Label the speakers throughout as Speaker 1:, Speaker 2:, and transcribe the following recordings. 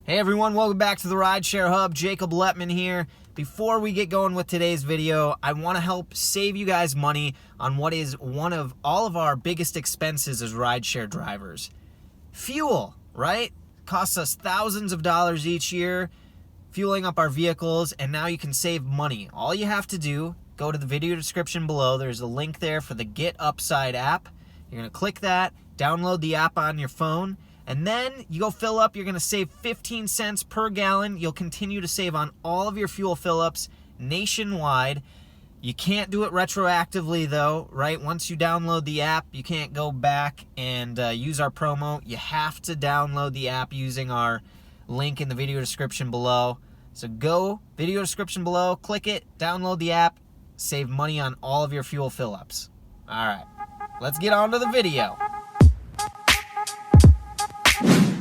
Speaker 1: Hey everyone, welcome back to the Rideshare Hub. Jacob Letman here. Before we get going with today's video, I want to help save you guys money on what is one of all of our biggest expenses as rideshare drivers. Fuel, right? Costs us thousands of dollars each year fueling up our vehicles, and now you can save money. All you have to do, go to the video description below. There's a link there for the Get Upside app. You're going to click that, download the app on your phone, and then you go fill up. You're going to save 15 cents per gallon. You'll continue to save on all of your fuel fill-ups nationwide. You can't do it retroactively though, right? Once you download the app, you can't go back and use our promo. You have to download the app using our link in the video description below. So go, video description below, click it, download the app, save money on all of your fuel fill-ups. All right, let's get on to the video.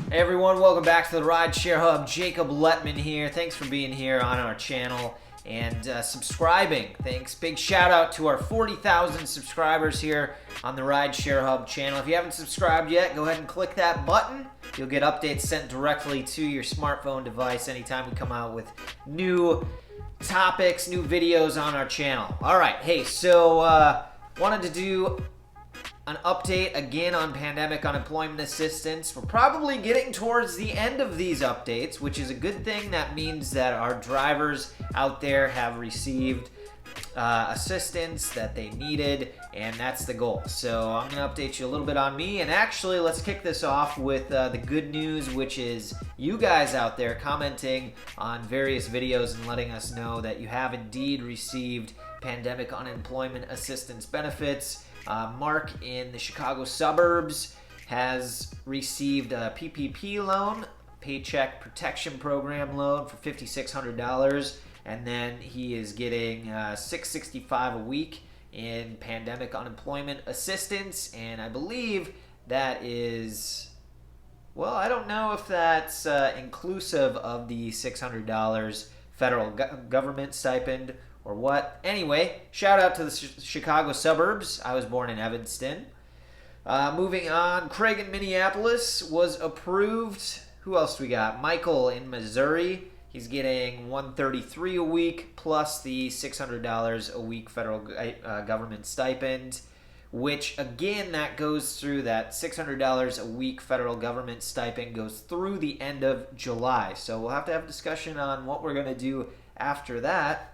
Speaker 1: Hey everyone, welcome back to the Rideshare Hub. Jacob Letman here. Thanks for being here on our channel and subscribing. Thanks. Big shout out to our 40,000 subscribers here on the Rideshare Hub channel. If you haven't subscribed yet, go ahead and click that button. You'll get updates sent directly to your smartphone device anytime we come out with new topics, new videos on our channel. All right, hey, so wanted to do an update again on pandemic unemployment assistance. We're probably getting towards the end of these updates, which is a good thing. That means that our drivers out there have received assistance that they needed, and that's the goal. So I'm going to update you a little bit on me, and actually let's kick this off with the good news, which is you guys out there commenting on various videos and letting us know that you have indeed received pandemic unemployment assistance benefits. Mark in the Chicago suburbs has received a PPP loan, Paycheck Protection Program loan, for $5,600, and then he is getting $665 a week in pandemic unemployment assistance, and I believe that is, well, I don't know if that's inclusive of the $600 federal government stipend or what. Anyway, shout out to the Chicago suburbs. I was born in Evanston. Moving on, Craig in Minneapolis was approved. Who else do we got? Michael in Missouri. He's getting $133 a week plus the $600 a week federal government stipend, which again, that goes through that $600 a week federal government stipend goes through the end of July. So we'll have to have a discussion on what we're going to do after that.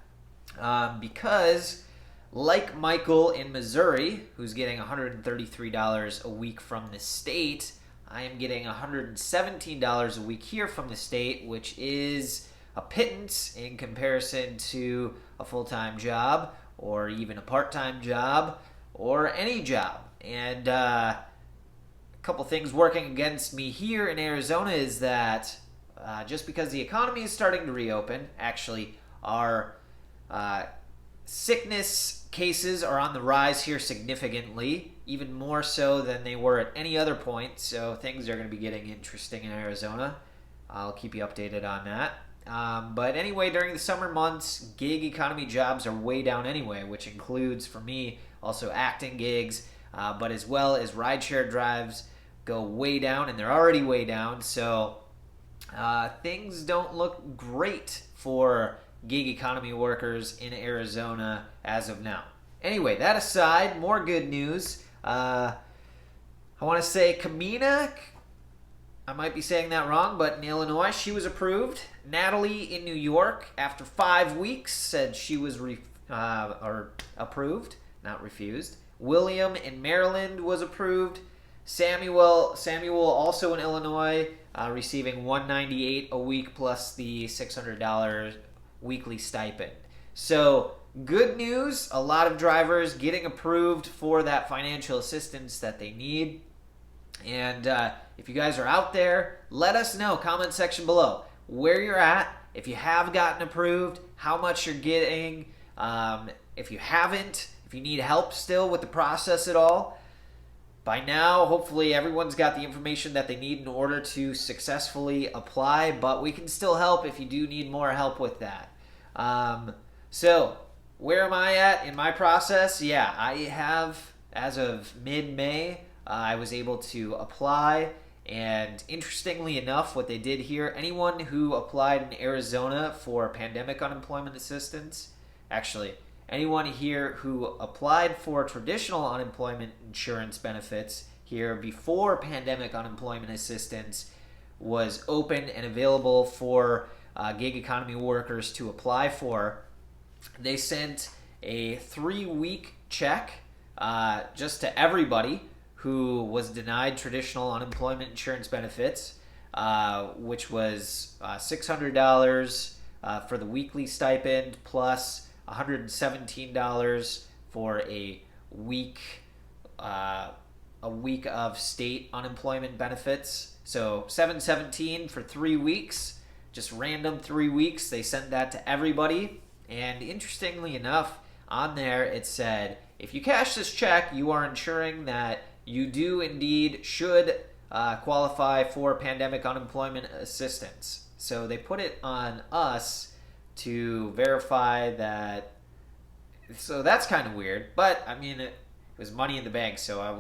Speaker 1: Because like Michael in Missouri, who's getting $133 a week from the state, I am getting $117 a week here from the state, which is a pittance in comparison to a full-time job or even a part-time job or any job. And a couple things working against me here in Arizona is that just because the economy is starting to reopen, actually our sickness cases are on the rise here significantly, even more so than they were at any other point. So things are going to be getting interesting in Arizona. I'll keep you updated on that. But anyway, during the summer months, gig economy jobs are way down anyway, which includes, for me, also acting gigs, but as well as rideshare drives go way down, and they're already way down. So things don't look great for gig economy workers in Arizona as of now. Anyway, that aside, more good news. I want to say Kamina, I might be saying that wrong, but in Illinois, she was approved. Natalie in New York, after 5 weeks, said she was approved, not refused. William in Maryland was approved. Samuel also in Illinois, receiving $198 a week plus the $600 weekly stipend. So good news, a lot of drivers getting approved for that financial assistance that they need. And if you guys are out there, let us know, comment section below, where you're at, if you have gotten approved, how much you're getting, if you haven't, if you need help still with the process at all. By now, hopefully everyone's got the information that they need in order to successfully apply, but we can still help if you do need more help with that. So where am I at in my process? Yeah, I have, as of mid-May, I was able to apply And interestingly enough, what they did here, anyone who applied in Arizona for pandemic unemployment assistance, actually, anyone here who applied for traditional unemployment insurance benefits here before pandemic unemployment assistance was open and available for gig economy workers to apply for. They sent a 3-week check just to everybody who was denied traditional unemployment insurance benefits, which was $600 for the weekly stipend plus $117 for a week of state unemployment benefits. So $717 for 3 weeks, just random 3 weeks. They sent that to everybody. And interestingly enough, on there it said, if you cash this check, you are ensuring that you do indeed should qualify for pandemic unemployment assistance. So they put it on us to verify that. So that's kind of weird, but I mean, it was money in the bank, so I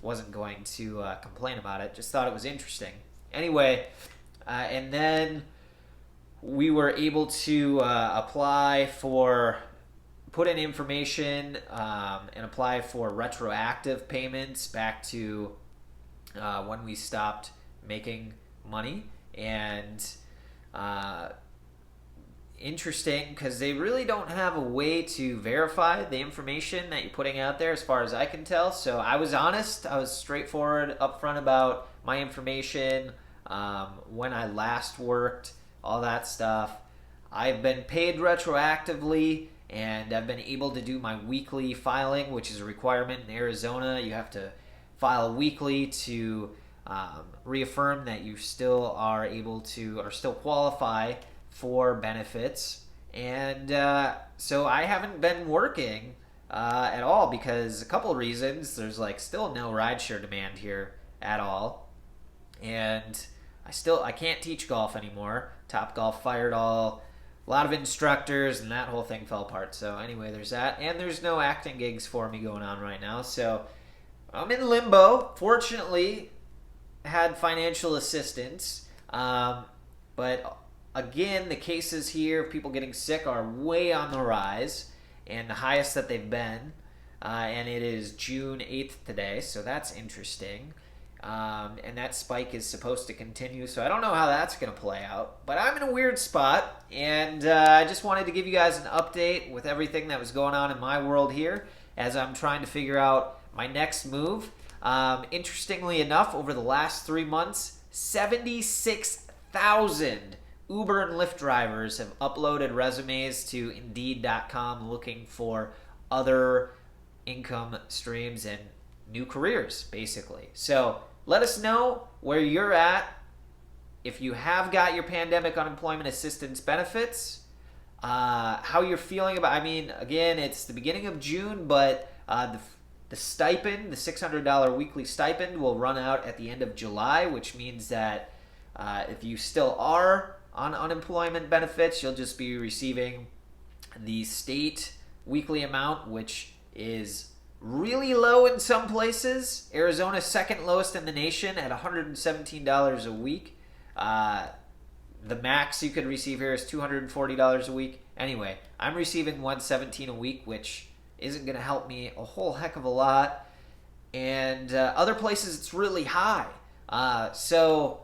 Speaker 1: wasn't going to complain about it. Just thought it was interesting. Anyway, and then we were able to put in information and apply for retroactive payments back to when we stopped making money. And interesting, because they really don't have a way to verify the information that you're putting out there as far as I can tell. So I was honest, I was straightforward, upfront about my information, when I last worked, all that stuff. I've been paid retroactively, and I've been able to do my weekly filing, which is a requirement in Arizona. You have to file weekly to reaffirm that you still are able to, or still qualify for benefits. And so I haven't been working at all because a couple of reasons. There's still no rideshare demand here at all. And I can't teach golf anymore. Topgolf fired a lot of instructors, and that whole thing fell apart. So anyway, there's that. And there's no acting gigs for me going on right now. So I'm in limbo. Fortunately, had financial assistance. But again, the cases here, people getting sick, are way on the rise, and the highest that they've been. And it is June 8th today, so that's interesting. And that spike is supposed to continue, so I don't know how that's going to play out. But I'm in a weird spot, and I just wanted to give you guys an update with everything that was going on in my world here as I'm trying to figure out my next move. Interestingly enough, over the last 3 months, 76,000 Uber and Lyft drivers have uploaded resumes to Indeed.com looking for other income streams and new careers, basically. So let us know where you're at, if you have got your pandemic unemployment assistance benefits, how you're feeling about. Again, it's the beginning of June, but the stipend, the $600 weekly stipend, will run out at the end of July, which means that if you still are on unemployment benefits, you'll just be receiving the state weekly amount, which is really low in some places. Arizona's second lowest in the nation at $117 a week. The max you could receive here is $240 a week. Anyway, I'm receiving $117 a week, which isn't going to help me a whole heck of a lot. And other places it's really high. So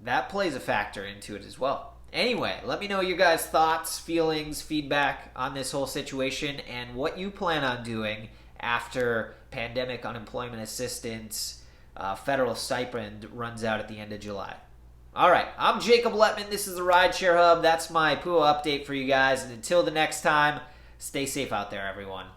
Speaker 1: that plays a factor into it as well. Anyway, let me know your guys' thoughts, feelings, feedback on this whole situation and what you plan on doing after pandemic unemployment assistance federal stipend runs out at the end of July. All right, I'm Jacob Lettman. This is the Rideshare Hub. That's my PUA update for you guys. And until the next time, stay safe out there, everyone.